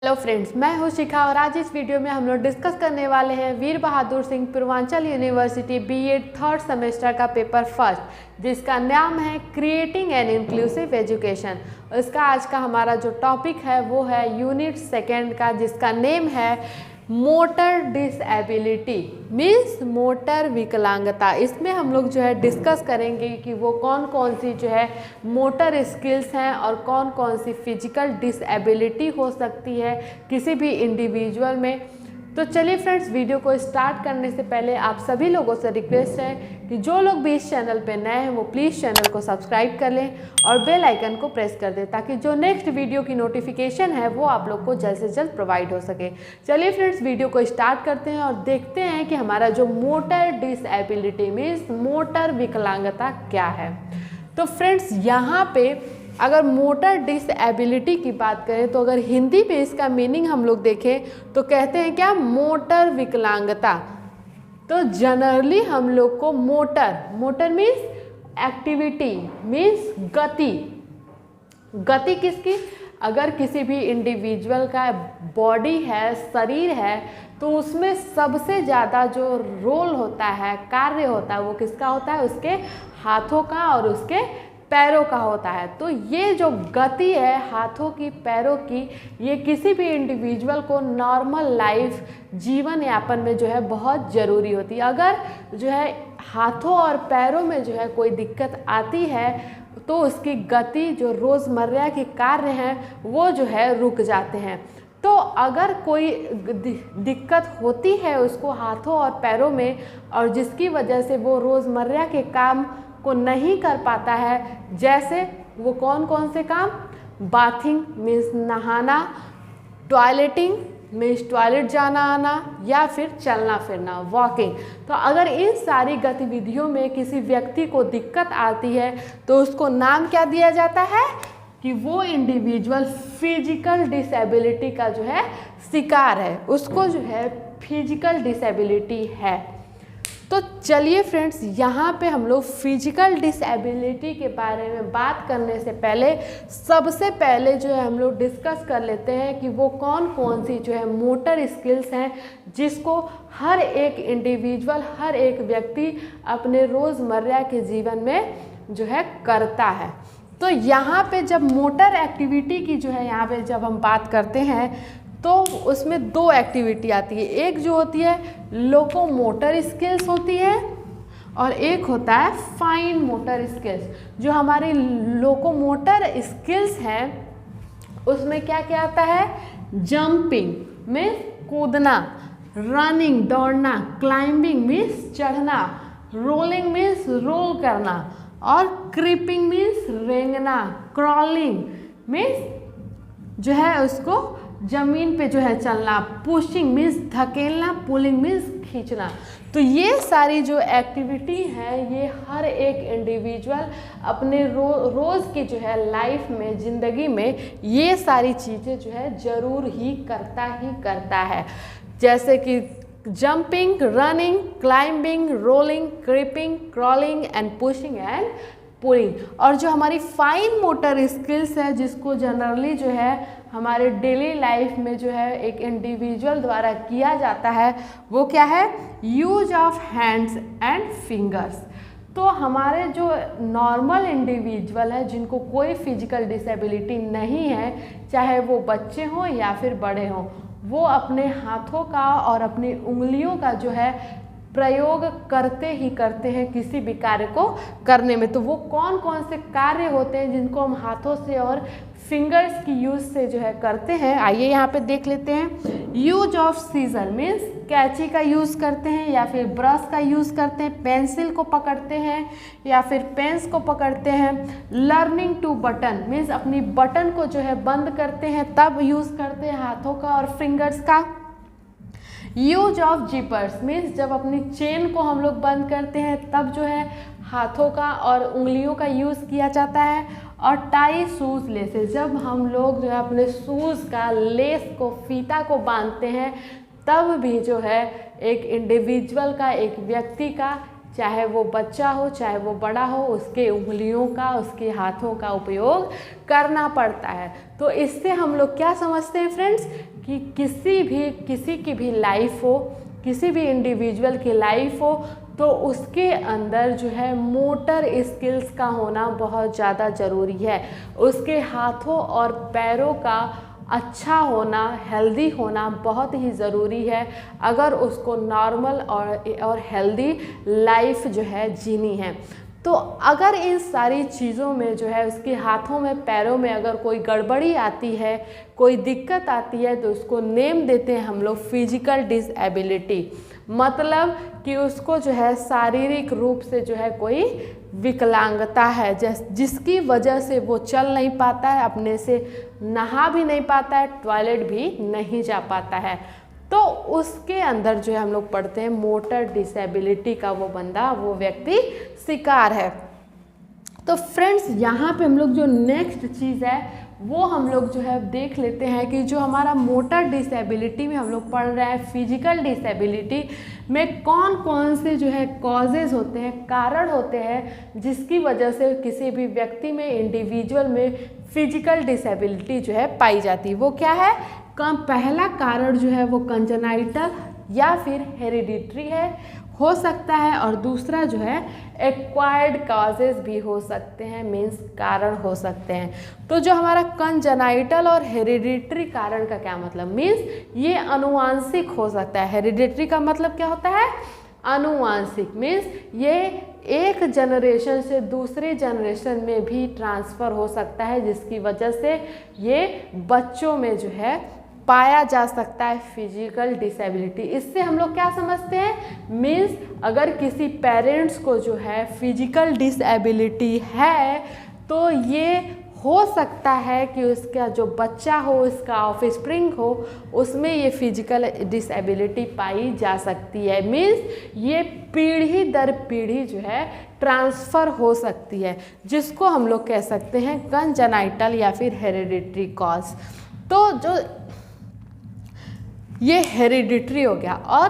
Hello friends, मैं हूं शिखा और आज इस वीडियो में हम लोग डिस्कस करने वाले हैं Veer Bahadur Singh Purvanchal university BEd third semester का पेपर फर्स्ट, जिसका नाम है क्रिएटिंग एन इंक्लूसिव एजुकेशन। इसका आज का हमारा जो टॉपिक है वो है यूनिट सेकेंड का, जिसका नेम है मोटर डिसएबिलिटी मीन्स मोटर विकलांगता। इसमें हम लोग जो है डिस्कस करेंगे कि वो कौन कौन सी जो है मोटर स्किल्स हैं और कौन कौन सी फिजिकल डिसएबिलिटी हो सकती है किसी भी इंडिविजुअल में। तो चलिए फ्रेंड्स, वीडियो को स्टार्ट करने से पहले आप सभी लोगों से रिक्वेस्ट है कि जो लोग भी इस चैनल पे नए हैं वो प्लीज़ चैनल को सब्सक्राइब कर लें और बेल आइकन को प्रेस कर दें, ताकि जो नेक्स्ट वीडियो की नोटिफिकेशन है वो आप लोग को जल्द से जल्द प्रोवाइड हो सके। चलिए फ्रेंड्स, वीडियो को स्टार्ट करते हैं और देखते हैं कि हमारा जो मोटर डिसएबिलिटी मीन्स मोटर विकलांगता क्या है। तो फ्रेंड्स, यहाँ पे अगर मोटर डिसएबिलिटी की बात करें तो अगर हिंदी में इसका मीनिंग हम लोग देखें तो कहते हैं क्या, मोटर विकलांगता। तो जनरली हम लोग को मोटर मीन्स एक्टिविटी मीन्स गति किसकी, अगर किसी भी इंडिविजुअल का बॉडी है, शरीर है, तो उसमें सबसे ज़्यादा जो रोल होता है, कार्य होता है, वो किसका होता है, उसके हाथों का और उसके पैरों का होता है। तो ये जो गति है हाथों की, पैरों की, ये किसी भी इंडिविजुअल को नॉर्मल लाइफ जीवन यापन में जो है बहुत ज़रूरी होती है। अगर जो है हाथों और पैरों में जो है कोई दिक्कत आती है तो उसकी गति, जो रोज़मर्रा के कार्य हैं, वो जो है रुक जाते हैं। तो अगर कोई दिक्कत होती है उसको हाथों और पैरों में और जिसकी वजह से वो रोज़मर्रा के काम को नहीं कर पाता है, जैसे वो कौन कौन से काम, बाथिंग मीन्स नहाना, टॉयलेटिंग मीन्स टॉयलेट जाना आना, या फिर चलना फिरना वॉकिंग। तो अगर इन सारी गतिविधियों में किसी व्यक्ति को दिक्कत आती है तो उसको नाम क्या दिया जाता है कि वो इंडिविजुअल फिजिकल डिसेबिलिटी का जो है शिकार है, उसको जो है फिजिकल डिसेबिलिटी है। तो चलिए फ्रेंड्स, यहाँ पे हम लोग फिजिकल डिसेबिलिटी के बारे में बात करने से पहले सबसे पहले जो है हम लोग डिस्कस कर लेते हैं कि वो कौन कौन सी जो है मोटर स्किल्स हैं जिसको हर एक इंडिविजुअल, हर एक व्यक्ति अपने रोज़मर्रा के जीवन में जो है करता है। तो यहाँ पे जब मोटर एक्टिविटी की जो है यहाँ पे जब हम बात करते हैं तो उसमें दो एक्टिविटी आती है। एक जो होती है लोकोमोटर स्किल्स होती है और एक होता है फाइन मोटर स्किल्स। जो हमारी लोकोमोटर स्किल्स हैं उसमें क्या क्या आता है, जंपिंग मीन्स कूदना, रनिंग दौड़ना, क्लाइंबिंग मीन्स चढ़ना, रोलिंग मीन्स रोल करना और क्रीपिंग मीन्स रेंगना, क्रॉलिंग मीन्स जो है उसको जमीन पे जो है चलना, पुशिंग मीन्स धकेलना, पुलिंग मीन्स खींचना। तो ये सारी जो एक्टिविटी है ये हर एक इंडिविजुअल अपने रोज़ की जो है लाइफ में, ज़िंदगी में ये सारी चीज़ें जो है ज़रूर ही करता है। जैसे कि jumping, running, climbing, rolling, creeping, crawling and pushing and pulling. और जो हमारी फाइन मोटर स्किल्स है जिसको जनरली जो है हमारे डेली लाइफ में जो है एक इंडिविजुअल द्वारा किया जाता है, वो क्या है, use of hands and fingers. तो हमारे जो नॉर्मल इंडिविजुअल है जिनको कोई फिजिकल डिसेबिलिटी नहीं है, चाहे वो बच्चे हों या फिर बड़े हों, वो अपने हाथों का और अपनी उंगलियों का जो है प्रयोग करते हैं किसी भी कार्य को करने में। तो वो कौन कौन से कार्य होते हैं जिनको हम हाथों से और फिंगर्स की यूज़ से जो है करते हैं, आइए यहाँ पे देख लेते हैं। यूज ऑफ सीजर मीन्स कैंची का यूज़ करते हैं या फिर ब्रश का यूज़ करते हैं, पेंसिल को पकड़ते हैं या फिर पेन्स को पकड़ते हैं। लर्निंग टू बटन मीन्स अपनी बटन को जो है बंद करते हैं तब यूज़ करते हैं हाथों का और फिंगर्स का। यूज ऑफ जिपर्स मीन्स जब अपनी चेन को हम लोग बंद करते हैं तब जो है हाथों का और उंगलियों का यूज़ किया जाता है। और टाई शूज़ लेसेस, जब हम लोग जो है अपने शूज़ का लेस को, फीता को बांधते हैं तब भी जो है एक इंडिविजुअल का, एक व्यक्ति का चाहे वो बच्चा हो चाहे वो बड़ा हो, उसके उंगलियों का, उसके हाथों का उपयोग करना पड़ता है। तो इससे हम लोग क्या समझते हैं फ्रेंड्स कि किसी की भी लाइफ हो, किसी भी इंडिविजुअल की लाइफ हो, तो उसके अंदर जो है मोटर स्किल्स का होना बहुत ज़्यादा ज़रूरी है। उसके हाथों और पैरों का अच्छा होना, हेल्दी होना बहुत ही ज़रूरी है अगर उसको नॉर्मल और हेल्दी लाइफ जो है जीनी है। तो अगर इन सारी चीज़ों में जो है उसके हाथों में पैरों में अगर कोई गड़बड़ी आती है, कोई दिक्कत आती है, तो उसको नेम देते हैं हम लोग फिजिकल डिसेबिलिटी। मतलब कि उसको जो है शारीरिक रूप से जो है कोई विकलांगता है, जिसकी वजह से वो चल नहीं पाता है, अपने से नहा भी नहीं पाता है, टॉयलेट भी नहीं जा पाता है। तो उसके अंदर जो है हम लोग पढ़ते हैं मोटर डिसेबिलिटी का वो बंदा, वो व्यक्ति शिकार है। तो फ्रेंड्स यहाँ पे हम लोग जो नेक्स्ट चीज़ है वो हम लोग जो है देख लेते हैं कि जो हमारा मोटर डिसेबिलिटी में हम लोग पढ़ रहे हैं, फिजिकल डिसेबिलिटी में कौन कौन से जो है कॉजेज़ होते हैं, कारण होते हैं जिसकी वजह से किसी भी व्यक्ति में, इंडिविजुअल में फिजिकल डिसेबिलिटी जो है पाई जाती है। वो क्या है? पहला कारण जो है वो कंजेनाइटल या फिर हेरिडिटरी हो सकता है, और दूसरा जो है एक्वायर्ड कॉजेज भी हो सकते हैं, मीन्स कारण हो सकते हैं। तो जो हमारा कंजेनाइटल और हेरिडिटरी कारण का क्या मतलब, मीन्स ये अनुवांशिक हो सकता है। हेरिडिटरी का मतलब क्या होता है? अनुवांशिक, मीन्स ये एक जनरेशन से दूसरे जनरेशन में भी ट्रांसफ़र हो सकता है, जिसकी वजह से ये बच्चों में जो है पाया जा सकता है फिजिकल डिसेबिलिटी। इससे हम लोग क्या समझते हैं? मीन्स अगर किसी पेरेंट्स को जो है फिजिकल डिसेबिलिटी है तो ये हो सकता है कि उसका जो बच्चा हो, उसका ऑफस्प्रिंग हो, उसमें ये फिजिकल डिसेबिलिटी पाई जा सकती है। मीन्स ये पीढ़ी दर पीढ़ी जो है ट्रांसफ़र हो सकती है, जिसको हम लोग कह सकते हैं कंजेनाइटल या फिर हेरिडिटरी कॉज। तो जो ये हेरिडिटरी हो गया। और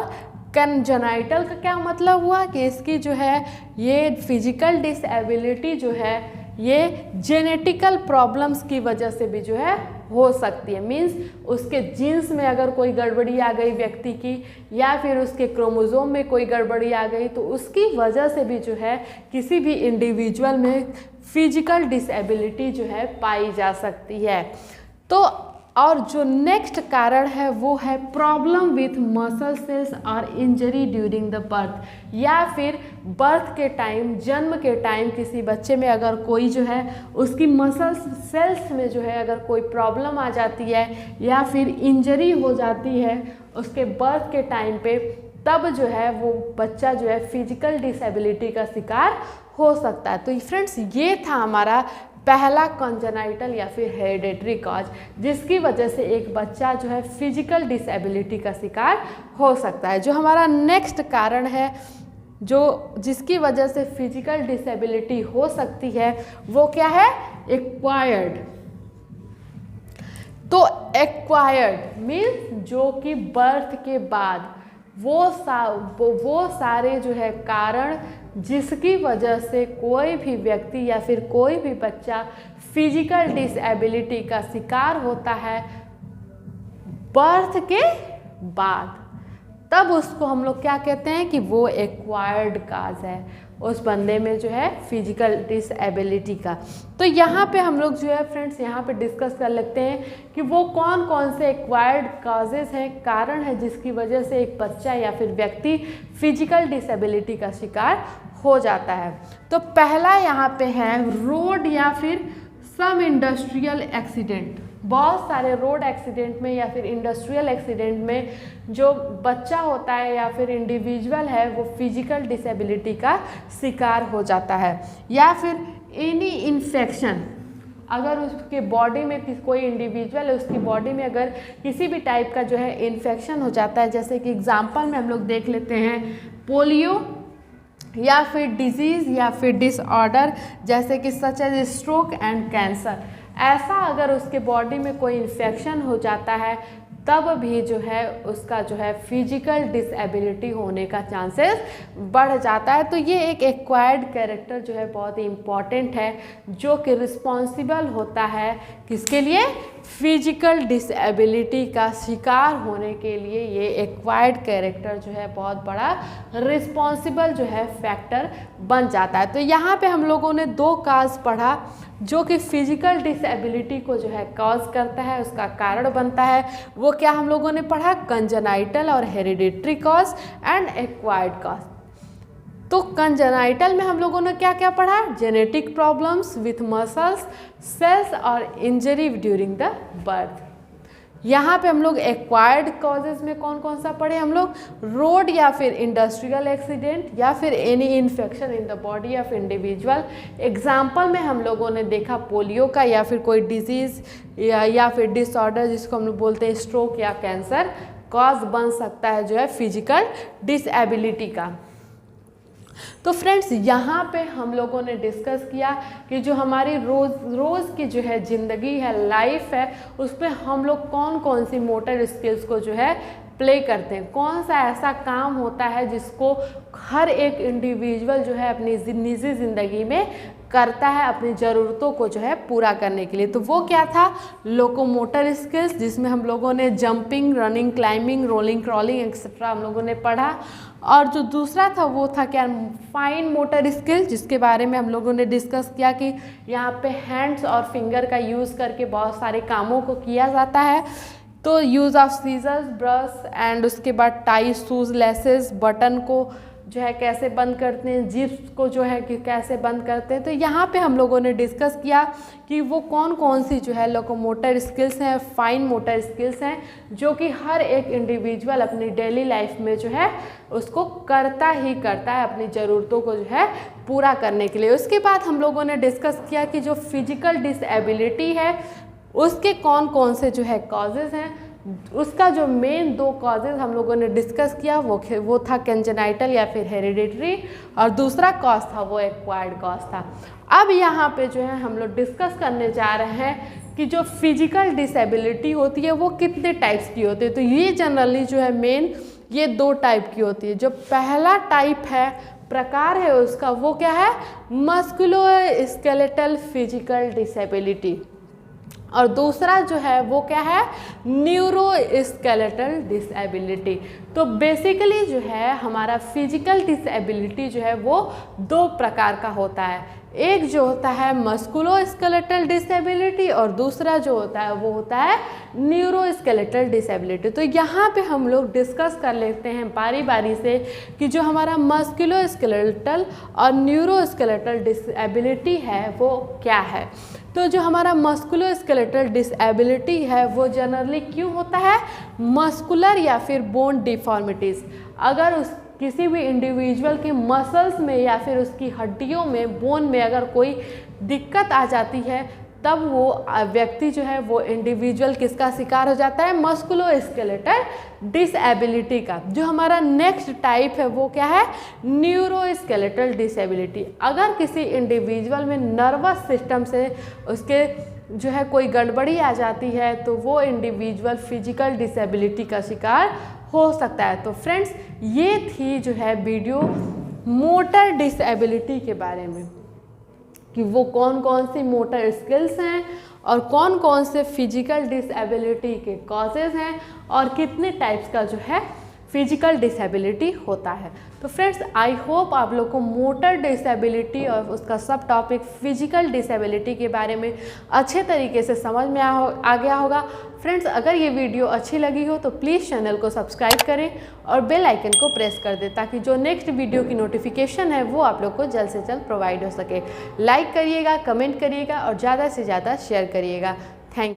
कंजेनाइटल का क्या मतलब हुआ कि इसकी जो है ये फिजिकल डिसेबिलिटी जो है ये जेनेटिकल प्रॉब्लम्स की वजह से भी जो है हो सकती है। मीन्स उसके जीन्स में अगर कोई गड़बड़ी आ गई व्यक्ति की, या फिर उसके क्रोमोसोम में कोई गड़बड़ी आ गई, तो उसकी वजह से भी जो है किसी भी इंडिविजुअल में फिजिकल डिसेबिलिटी जो है पाई जा सकती है। तो और जो नेक्स्ट कारण है वो है प्रॉब्लम विथ मसल सेल्स और इंजरी ड्यूरिंग द बर्थ, या फिर बर्थ के टाइम, जन्म के टाइम किसी बच्चे में अगर कोई जो है उसकी मसल सेल्स में जो है अगर कोई प्रॉब्लम आ जाती है या फिर इंजरी हो जाती है उसके बर्थ के टाइम पे, तब जो है वो बच्चा जो है फिजिकल डिसेबिलिटी का शिकार हो सकता है। तो फ्रेंड्स ये था हमारा पहला कंजेनाइटल या फिर हेरिडिटरी कॉज, जिसकी वजह से एक बच्चा जो है फिजिकल डिसेबिलिटी का शिकार हो सकता है। जो हमारा नेक्स्ट कारण है जो जिसकी वजह से फिजिकल डिसेबिलिटी हो सकती है वो क्या है? एक्वायर्ड। तो एक्वायर्ड मीन्स जो कि बर्थ के बाद वो सारे जो है कारण जिसकी वजह से कोई भी व्यक्ति या फिर कोई भी बच्चा फिजिकल डिसेबिलिटी का शिकार होता है बर्थ के बाद, तब उसको हम लोग क्या कहते हैं कि वो एक्वायर्ड काज है उस बंदे में जो है फिजिकल डिसेबिलिटी का। तो यहाँ पे हम लोग जो है फ्रेंड्स यहाँ पे डिस्कस कर लेते हैं कि वो कौन कौन से एक्वायर्ड काजेज़ हैं, कारण है जिसकी वजह से एक बच्चा या फिर व्यक्ति फिजिकल डिसेबिलिटी का शिकार हो जाता है। तो पहला यहाँ पे है रोड या फिर सम इंडस्ट्रियल एक्सीडेंट। बहुत सारे रोड एक्सीडेंट में या फिर इंडस्ट्रियल एक्सीडेंट में जो बच्चा होता है या फिर इंडिविजुअल है वो फिजिकल डिसेबिलिटी का शिकार हो जाता है। या फिर एनी इन्फेक्शन, अगर उसके बॉडी में कोई इंडिविजुअल है उसकी बॉडी में अगर किसी भी टाइप का जो है इन्फेक्शन हो जाता है, जैसे कि एग्जांपल में हम लोग देख लेते हैं पोलियो या फिर डिजीज़ या फिर डिसऑर्डर जैसे कि such as stroke and cancer, ऐसा अगर उसके बॉडी में कोई इन्फेक्शन हो जाता है तब भी जो है उसका जो है फिजिकल डिसेबिलिटी होने का चांसेस बढ़ जाता है। तो ये एक एक्वायर्ड कैरेक्टर जो है बहुत ही इम्पॉर्टेंट है, जो कि रिस्पॉन्सिबल होता है किसके लिए, फिजिकल डिसेबिलिटी का शिकार होने के लिए। ये एक्वायर्ड कैरेक्टर जो है बहुत बड़ा रिस्पॉन्सिबल जो है फैक्टर बन जाता है। तो यहाँ पे हम लोगों ने 2 काज पढ़ा जो कि फिजिकल डिसेबिलिटी को जो है कॉज करता है, उसका कारण बनता है। वो क्या हम लोगों ने पढ़ा, कंजेनाइटल और hereditary cause and acquired cause. तो कंजेनाइटल में हम लोगों ने क्या क्या पढ़ा, genetic problems with muscles cells और इंजरी ड्यूरिंग द बर्थ। यहाँ पे हम लोग एक्वायर्ड कॉजेज में कौन कौन सा पढ़े हम लोग, रोड या फिर इंडस्ट्रियल एक्सीडेंट या फिर any infection in the body of individual. Example में हम लोगों ने देखा पोलियो का, या फिर कोई डिजीज़ या फिर डिसऑर्डर जिसको हम लोग बोलते हैं स्ट्रोक या कैंसर, कॉज बन सकता है जो है फिजिकल डिसेबिलिटी का। तो फ्रेंड्स यहाँ पे हम लोगों ने डिस्कस किया कि जो हमारी रोज़ की जो है ज़िंदगी है, लाइफ है, उस पर हम लोग कौन कौन सी मोटर स्किल्स को जो है प्ले करते हैं, कौन सा ऐसा काम होता है जिसको हर एक इंडिविजुअल जो है अपनी निजी ज़िंदगी में करता है अपनी ज़रूरतों को जो है पूरा करने के लिए। तो वो क्या था, लोकोमोटर स्किल्स, जिसमें हम लोगों ने jumping, running, climbing, rolling, crawling etcetera हम लोगों ने पढ़ा। और जो दूसरा था वो था क्या, फाइन मोटर स्किल, जिसके बारे में हम लोगों ने डिस्कस किया कि यहाँ पे हैंड्स और फिंगर का यूज़ करके बहुत सारे कामों को किया जाता है। तो use of scissors, brush and उसके बाद टाई, शूज़, लेसेस, बटन को जो है कैसे बंद करते हैं, जिप्स को जो है कि कैसे बंद करते हैं। तो यहाँ पे हम लोगों ने डिस्कस किया कि वो कौन कौन सी जो है लोकोमोटर स्किल्स हैं, फाइन मोटर स्किल्स हैं, जो कि हर एक इंडिविजुअल अपनी डेली लाइफ में जो है उसको करता ही करता है अपनी ज़रूरतों को जो है पूरा करने के लिए। उसके बाद हम लोगों ने डिस्कस किया कि जो फिजिकल डिसेबिलिटी है उसके कौन कौन से जो है कॉजेज़ हैं। उसका जो मेन 2 कॉजेज़ हम लोगों ने डिस्कस किया वो था कंजेनाइटल या फिर हेरिडिटरी, और दूसरा कॉज था वो एक्वायर्ड कॉज था। अब यहाँ पे जो है हम लोग डिस्कस करने जा रहे हैं कि जो फिजिकल डिसेबिलिटी होती है वो कितने टाइप्स की होती है। तो ये जनरली जो है मेन ये 2 टाइप की होती है। जो पहला टाइप है, प्रकार है उसका, वो क्या है, मस्कुलोस्केलेटल फिजिकल डिसेबिलिटी, और दूसरा जो है वो क्या है, न्यूरोस्केलेटल डिसेबिलिटी। तो बेसिकली जो है हमारा फिजिकल डिसेबिलिटी जो है वो 2 प्रकार का होता है। एक जो होता है मस्कुलोस्केलेटल डिसेबिलिटी और दूसरा जो होता है वो होता है न्यूरोस्केलेटल डिसेबिलिटी। तो यहाँ पे हम लोग डिस्कस कर लेते हैं बारी बारी से कि जो हमारा मस्कुलोस्केलेटल और न्यूरोस्केलेटल डिसेबिलिटी है वो क्या है। तो जो हमारा मस्कुलोस्केलेटल डिसेबिलिटी है वो जनरली क्यों होता है, मस्कुलर या फिर बोन डिफॉर्मिटीज़। अगर किसी भी इंडिविजुअल के मसल्स में या फिर उसकी हड्डियों में, बोन में अगर कोई दिक्कत आ जाती है, तब वो व्यक्ति जो है वो इंडिविजुअल किसका शिकार हो जाता है, मस्कुलोस्केलेटल डिसेबिलिटी का। जो हमारा नेक्स्ट टाइप है वो क्या है, न्यूरोस्केलेटल डिसेबिलिटी। अगर किसी इंडिविजुअल में नर्वस सिस्टम से उसके जो है कोई गड़बड़ी आ जाती है तो वो इंडिविजुअल फिजिकल डिसेबिलिटी का शिकार हो सकता है। तो फ्रेंड्स ये थी जो है वीडियो मोटर डिसेबिलिटी के बारे में, कि वो कौन कौन सी मोटर स्किल्स हैं और कौन कौन से फिजिकल डिसेबिलिटी के कॉजेज़ हैं और कितने टाइप्स का जो है फिजिकल डिसेबिलिटी होता है। तो फ्रेंड्स आई होप आप लोग को मोटर डिसेबिलिटी और उसका सब टॉपिक फिजिकल डिसेबिलिटी के बारे में अच्छे तरीके से समझ में आ गया होगा। फ्रेंड्स अगर ये वीडियो अच्छी लगी हो तो प्लीज़ चैनल को सब्सक्राइब करें और बेल आइकन को प्रेस कर दें, ताकि जो नेक्स्ट वीडियो की नोटिफिकेशन है वो आप लोग को जल्द से जल्द प्रोवाइड हो सके। लाइक करिएगा, कमेंट करिएगा और ज़्यादा से ज़्यादा शेयर करिएगा।